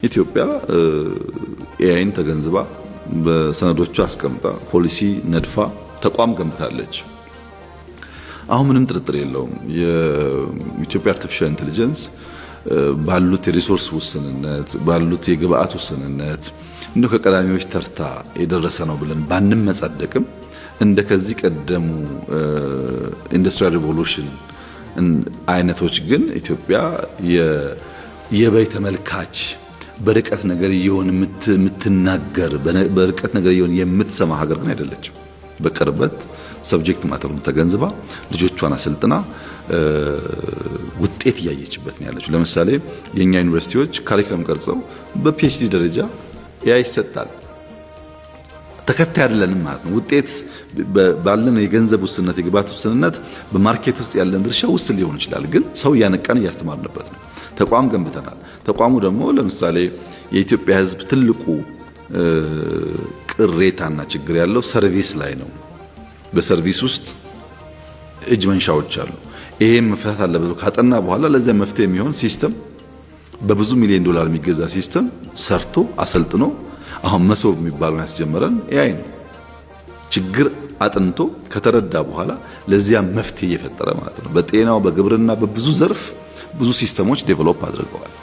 ኢትዮጵያ ኤአይን ተገንዝባ በሰነዶቿ አስቀምጣ ፖሊሲ ነድፋ ተቋም ገንብታለች። አሁን ምንም ጥርጥር የለውም የኢትዮጵያ አርቲፊሻል ኢንተለጀንስ ባሉት የሪሶርስ ውስንነት ባሉት የግብአት ውስንነት እንደው ከቀዳሚዎች ተርታ የደረሰ ነው ብለን ባንም መጻደቅም እንደ ከዚህ ቀደሙ ኢንዱስትሪያል ሪቮሉሽን አይነቶች ግን ኢትዮጵያ የበይ ተመልካች በርቀት ነገር ይሆን የምትናገር በርቀት ነገር ይሆን የምትሰማ ሀገር ግን አይደለችም። በቅርበት ሰብጀክት ማተሩን ተገንዝባ ልጆቿን አሰልጥና ውጤት እያየችበት ነው ያለችው። ለምሳሌ የኛ ዩኒቨርሲቲዎች ካሪኩለም ቀርጸው በፒኤችዲ ደረጃ ኤአይ ይሰጣል። ተከታይ አይደለንም ማለት ነው። ውጤት ባለን የገንዘብ ውስንነት የግብአት ውስንነት በማርኬት ውስጥ ያለን ድርሻ ውስን ሊሆን ይችላል፣ ግን ሰው እያነቃን እያስተማርንበት ነው። ተቋም ገንብተናል። ተቋሙ ደግሞ ለምሳሌ የኢትዮጵያ ሕዝብ ትልቁ ቅሬታና ችግር ያለው ሰርቪስ ላይ ነው። በሰርቪስ ውስጥ እጅ መንሻዎች አሉ። ይሄም መፈታት አለበት ካጠና በኋላ ለዚያ መፍትሄ የሚሆን ሲስተም በብዙ ሚሊዮን ዶላር የሚገዛ ሲስተም ሰርቶ አሰልጥኖ አሁን መሶብ የሚባለውን ያስጀመረን ኤአይ ነው። ችግር አጥንቶ ከተረዳ በኋላ ለዚያ መፍትሄ እየፈጠረ ማለት ነው። በጤናው በግብርና በብዙ ዘርፍ ብዙ ሲስተሞች ዴቨሎፕ አድርገዋል።